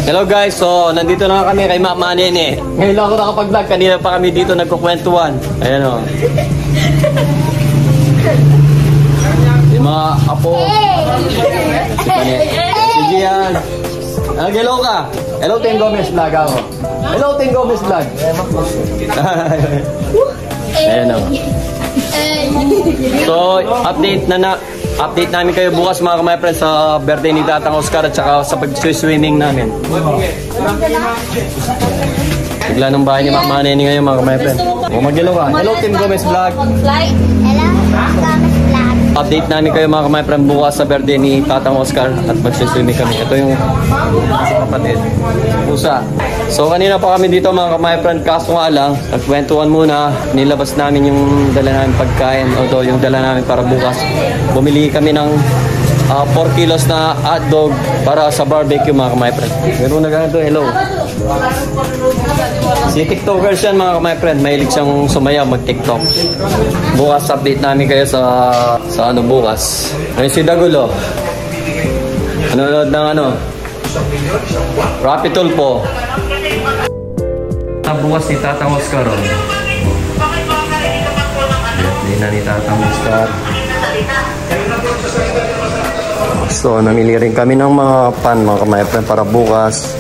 Hello guys, so nandito na kami kay Mama Nene. Ngayon lang ako nakapag-vlog, kanina pa kami dito nagkukwentuhan. Ayan o. Yung mga apo. Si Gian. Hello ka. Hello Ting Gomez Vlog ako. Hello Ting Gomez Vlog. Ayan o. So, update namin kayo bukas mga my friends sa birthday ni Tatang Oscar at saka sa pag-swimming namin. Bigla ng bahay ni Mama Nene ngayon mga my friends. O mag-hello ka. Hello Tim Gomez Vlog. Hello Gomez Vlog. Update namin kayo mga my friends bukas sa birthday ni Tatang Oscar at pag-swimming kami. Ito yung kapatid. Pusa. So kanina pa kami dito mga my friend, kaso nga lang nagkwentuhan muna, nilabas namin yung dala namin pagkain o yung dala namin para bukas. Bumili kami ng 4 kilos na hotdog para sa barbecue mga my friend. Meron na ganito, hello. Si TikTokers yan mga my friend, mahilig siyang sumayaw mag-TikTok. Bukas update namin kayo sa ano bukas. Ayun si Dagulo. Nanonood ng ano? Rapid Tulpo. Bukas ni Tatang Oscar. Hindi na ni Tatang Oscar. So, namili rin kami ng mga pan mga kamay-friend para bukas.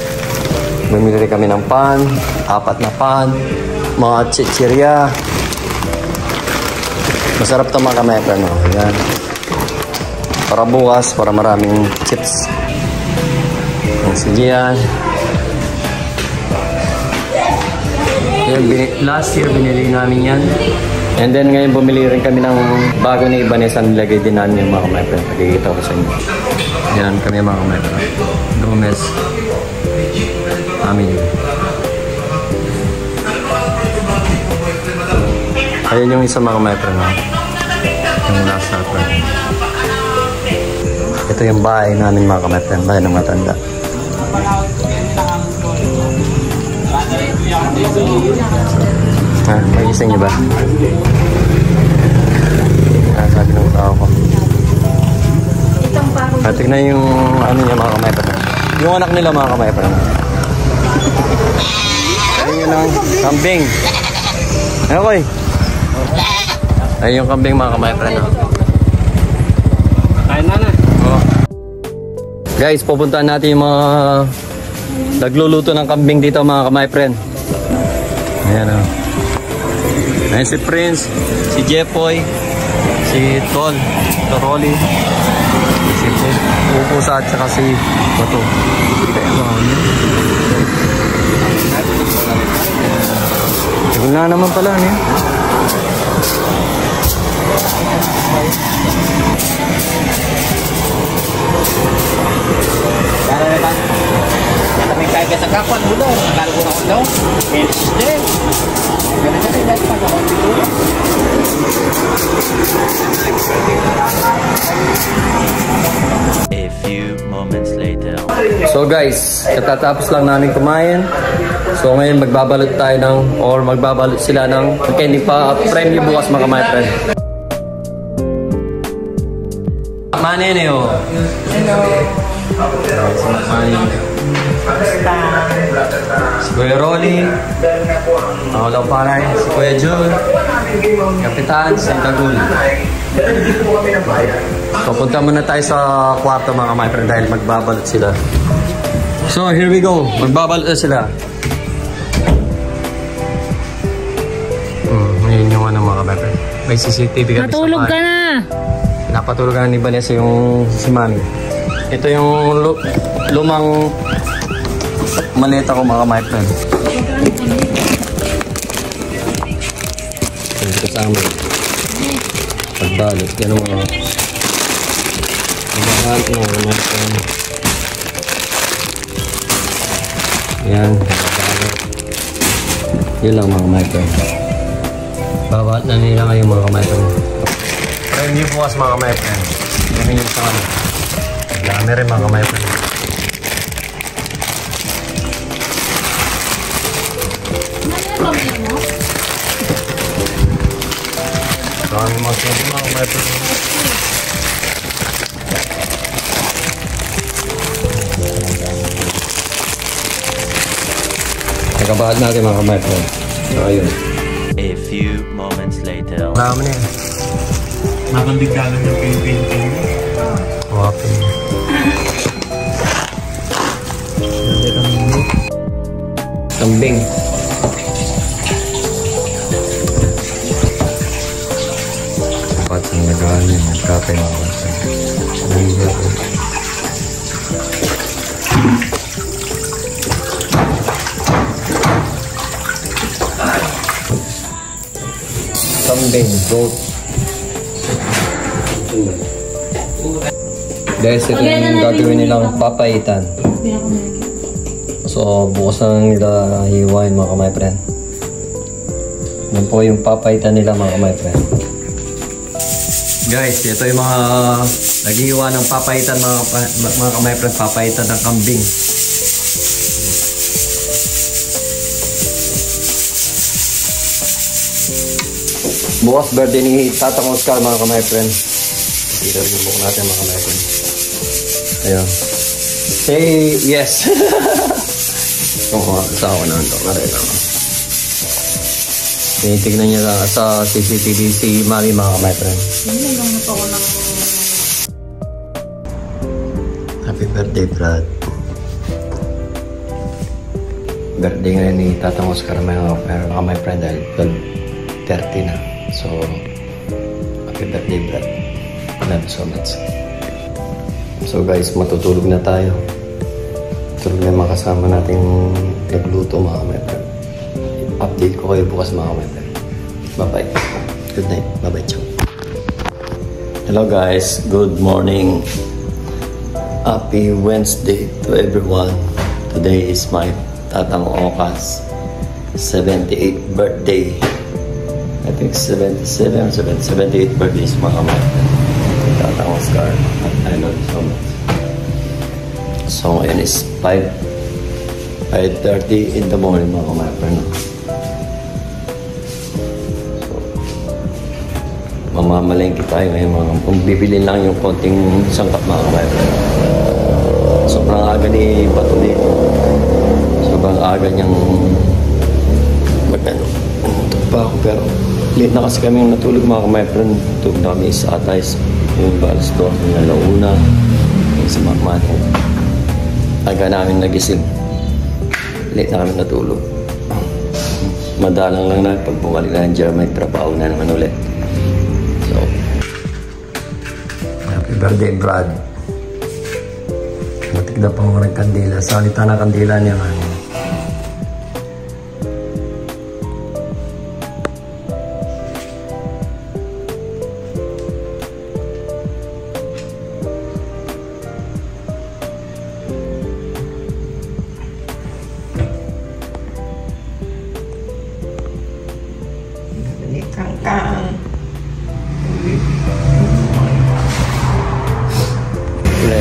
Namili rin kami ng pan, 4 na pan, mga chichirya. Masarap ito mga kamay-friend. Ayan. Para bukas, para maraming chips. Sige yan. Last year binili namin yan. And then ngayon bumili rin kami ng bago ni Vanessa, nilagay din namin yung mga kamay-friend. Nakikita ko sa inyo. Yan kami mga kamay-friend. Gomez family. Ayun yung isa mga kamay-friend. Yung last natin. Ito yung bahay namin mga kamay-friend. Bahay ng matanda. Magising niyo ba? Sabi ng tao ko. Tignan yung ano niya mga kamay pa. Yung anak nila mga kamay pa. Ayun yun ang kambing. Okay. Ayun yung kambing mga kamay pa. Kain na na. Oh. Guys, pupuntahan natin yung mga nagluluto ng kambing dito mga kamay friend. Ayan o. Ayan si Prince, si Jeffoy, si Tol, Toroli, si Pupusa at saka si Bato. Tigil na naman pala niya. Kami kaya sa kapan mo daw, kala ko na ako daw. Then, ganun kasi dahil pa ako dito. A few moments later. So guys, katatapos lang namin kumain. So ngayon magbabalot tayo ng, or magbabalot sila ng candy pa premyo bukas mga my friend. Manene o. Hello. Si Kuya Rolly, Paolo Paray, si Kuya Jun, Kapitan, si Dagul. So punta muna tayo sa kwarto mga my friend dahil magbabalot sila. So here we go, magbabalot na sila. Ngayon yung ano mga my friend. May CCTV kami. Matulog ka na! Napatulog na ni Vanessa yung si Mami. Ito yung lumang maleta ko mga my friend. Ito kasama. Pagbalot. Yan ang mga mahal ko mga my friend. Yan. Yan lang mga my friend. Babat na nila ngayon mga my friend. Premyo bukas mga my friend. Yan yung sa ano. Dami rin mga my friend. Dami mga my friend. Pagkabahal natin mga kamay friend. So ayun. A few moments later. Marami na yan. Makandigdagan yung painting. Okay. Kambing. Dapat ang nagahan yung magkapay mga kamay. Kambing, goat. Guys, ito yung gagawin nilang papaitan. So, bukas na nila hiwain mga kamay friend. Yan po yung papaitan nila mga kamay friend. Guys, ito yung mga naghihiwa ng papaitan mga kamay friend. Papaitan ng kambing. Bukas birthday ni Tatang Oscar mga kamay friend. Dito rin yung buko natin mga kamay friend. Ayun. Say yes. Kung asawa na ito. Tinitignan niya lang sa CCTV si Mami mga kamay friend. Happy birthday Brad. Birthday ngayon ni Tatang Oscar mga kamay friend dahil 12:30 na. So, happy birthday Brad. Love you so much. So guys, matutulog na tayo. Tulog na yung makasama nating nagluto mga kamay friend. Update ko kayo bukas mga kamay friend. Bye-bye. Good night. Bye-bye. Ciao. Hello guys. Good morning. Happy Wednesday to everyone. Today is my Tatang Okas 78th birthday. I think 77 or 78th birthday is mga kamay friend. Tatang Oscar. I love you so much. So ngayon is 5:30 in the morning mga kamay friend. So, mamamalengke tayo ngayon mga kamay. Kung bibili lang yung konting sangkap mga kamay friend. Sobrang aga ni Bato dito. Sobrang aga niyang magano. Ito pa ako pero late na kasi kami natulog mga kamay friend. Tulog na kami sa Atay. Yung balas doon, yung alauna, yung sa Magmano. Aga namin nagising. Late na kami natulog. Madalang lang na pag bumalik na ng Jeremy, trabaho na naman ulit. So, happy birthday, Brad. Matigda pa ako ng kandila. Salita na kandila niya nga.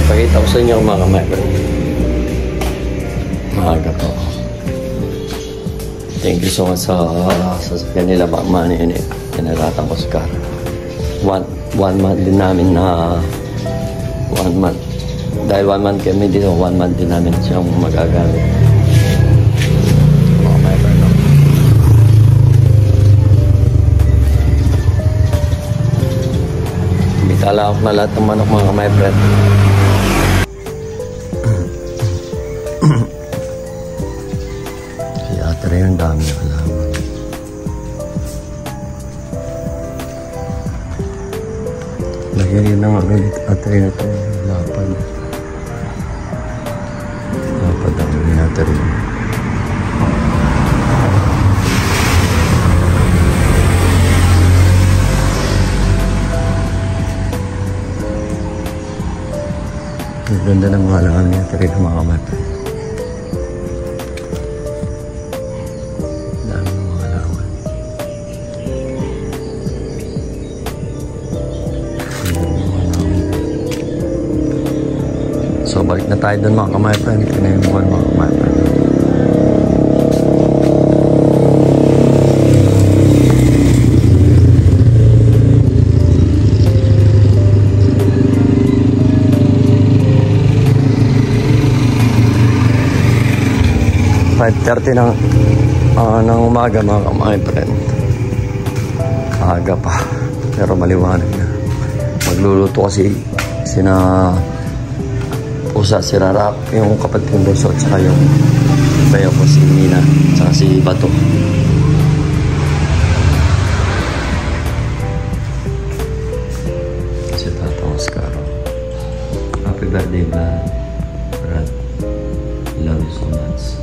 Pakita ko sa inyo mga kamay. Maaga po. Thank you so much sa sasakyan nila Mani yun eh. Kinalatang Oscar. One month din namin na 1 month. Dahil 1 month kami dito, 1 month din namin siyang magagamit. Mga kamay pa no. Bitala ako na lahat ng manok mga kamay friend. Pero yung dami na halaman. Lagyan yun ng atay na ito. Lapad. Lapad ang atay rin. Ang ganda ng mga halaman niya. Atay rin ng mga kamay. So balik na tayo doon mga kamay friend. Kinayin mo mga kamay friend. 5:30 ng umaga mga ka-my-friend. Aga pa. Pero maliwanag na. Magluluto kasi sina Pusa, si Rarap, yung kapatid kong bunso, at saka yung bayo ko si Mina, at saka si Bato. Si Tatang Oscar. Happy birthday, Brad. Love you so much.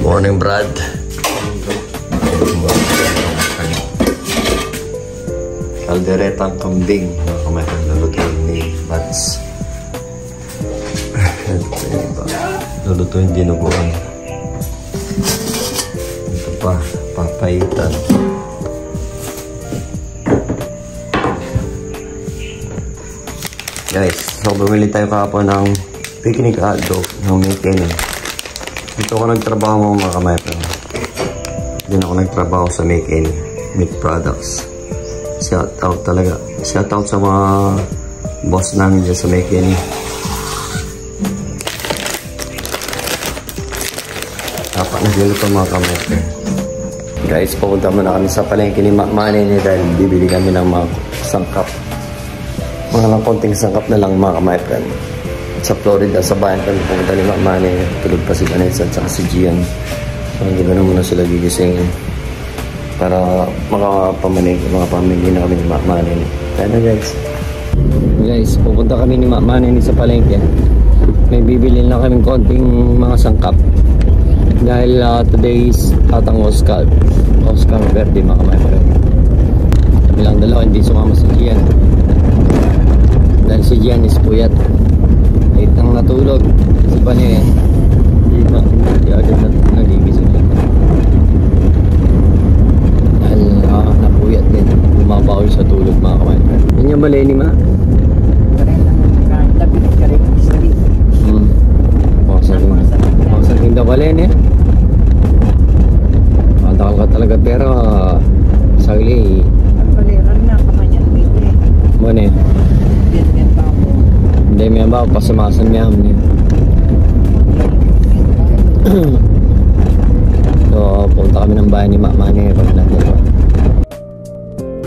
Morning, Brad. Kalderetang kambing. Kumain lulutuin ni Bats. Lulutuin dinuguan. Ito pa, papaitan. Guys, so bumili tayo kahapon ng picnic hotdog ng Mayken. Dito ako nagtrabaho mga ka-my-friend. Doon ako nagtrabaho sa Mayken Meat Products. Shout out talaga. Shout out sa mga boss namin dyan sa Mayken. Dapat nagluluto mga ka-my-friend. Guys, pupunta muna kami sa palengke ni Manny dahil bibili kami ng mga sangkap. Mga lang konting sangkap na lang mga ka-my-friend. Sa Florida, sa bayan kami pumunta ni Manny. Tulog pa si Vanessa at saka si Gian. So, hindi ko na muna sila gigising para makapamanig, makapamili na kami ni Manny. Kaya na guys. Guys, pupunta kami ni Manny sa palengke. May bibili na kami konting mga sangkap. Dahil today is Tatang Oscar birthday mga ka-my-friend. Kami lang dalawa, hindi sumama si Gian. Dahil si Gian is puyat. Late nang natulog. Kasi pa niya hindi agad nagigising siya. Dahil napuyat din. Bumabawi sa tulog mga ka-my-friend. Yan yung balay ni Ma? Pausang tinda balay niya. Matakal ka talaga pero sagli. Ang baliran na kamanyan dito eh. Ano eh? Yan pa ako. Hindi may ba pasamasan niya niya. So punta kami ng bahay ni Manny pag nandito.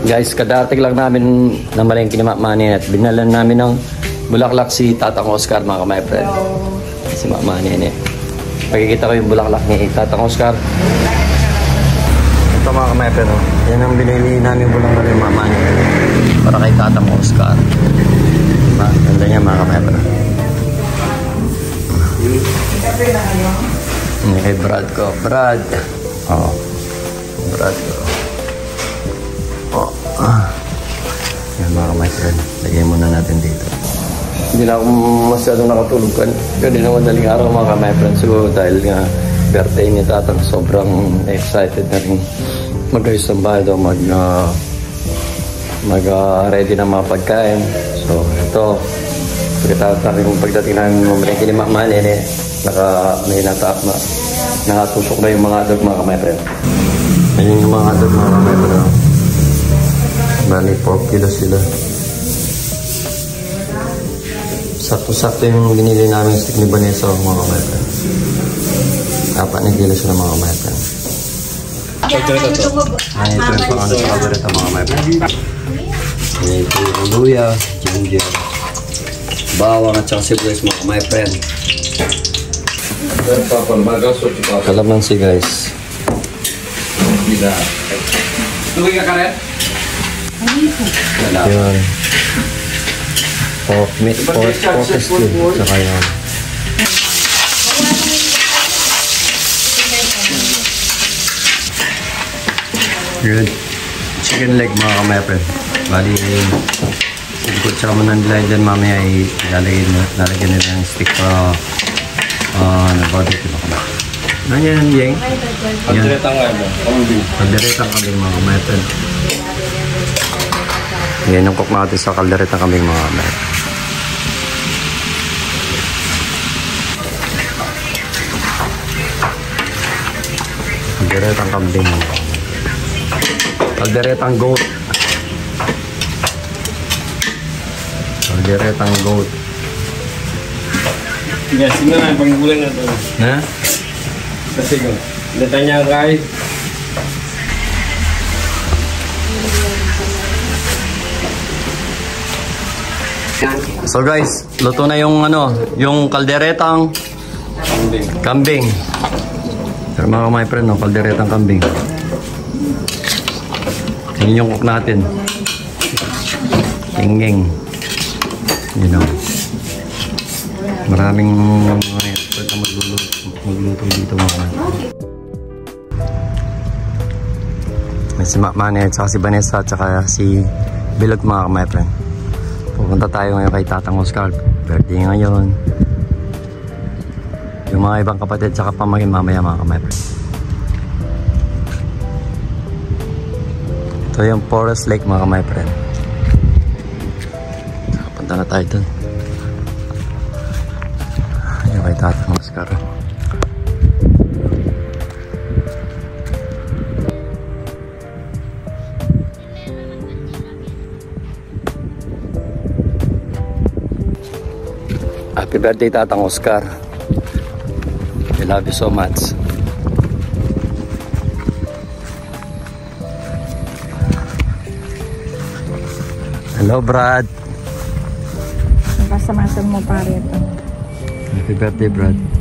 Guys, kadating lang namin na malengke ni Manny at binalan namin ng bulaklak si Tatang Oscar mga ka-my-friend. Si Manny niya. Pagkikita ko yung bulaklak ni Tatang Oscar. Ito mga ka-my-friend, oh. Yan ang binili namin bulaklak ni Manny para kay Tatang Oscar. Ganda niya mga ka-my-friend. Ini kay Brad ko. Brad. Oh. Brad ko. Oh. Yan mga ka-my-friend. Lagay muna natin dito. Hindi na ako masyadong nakatulog kan. Hindi na madaling araw mga ka-my-friend. Siguro dahil nga birthday ni Tatang, sobrang excited na rin mag-ayos ng bahay daw. Mag-ready ng mga pagkain. So ito. Pagdating namin mamalengke ni Manny, may nakatusok na yung mga hotdog mga ka-my-friend. Ayun yung mga hotdog mga ka-my-friend. Bali 4 kilos sila. Sakto-sakto yung binili namin stick ni Vanessa mga ka-my-friend. 4 na kilo sila mga ka-my-friend. Ito yung pang-ano sa kabarita mga ka-my-friend. Ito yung luya, ginger, bawang at saka sibuyas mga ka-my-friend. Kalamansi guys. Tugay ka karet? Yun. Pork meat, pork stew. Saka yun. Good. Chicken leg mga ka-my-friend. Bali, ikot siya mo nang nilay dyan mamaya ay lalagyan nila ng stick para na-barbecue na kami. Ano yan, Yeng? Kalderetang kambing. Kalderetang kambing mga ka-my-friend. Yan yung cook natin sa kalderetang kambing mga ka-my-friend. Kalderetang kambing. Kalderetang goat. Kalderetang goat. Yes, yun na lang, panggulang na ito. Na? Kasi kung data niya kahit So guys, luto na yung yung kalderetang kambing. Pero mga my friend, kalderetang kambing. Yun yung cook natin. Tinging. You know. Maraming mga expert na magluto dito mga. May si Makmane at saka si Vanessa at saka si Bilog mga my friend. Pupunta tayo ngayon kay Tatang Oscar. Birthday ngayon. Yung mga ibang kapatid saka pamangkin mamaya mga my friend. Ito yung Forest Lake mga my friend. Punta na tayo dun. Yung kay Tatang Oscar. Happy birthday Tatang Oscar. I love you so much. Hello Brad. Basta masam mo pare ito. Happy birthday Brad.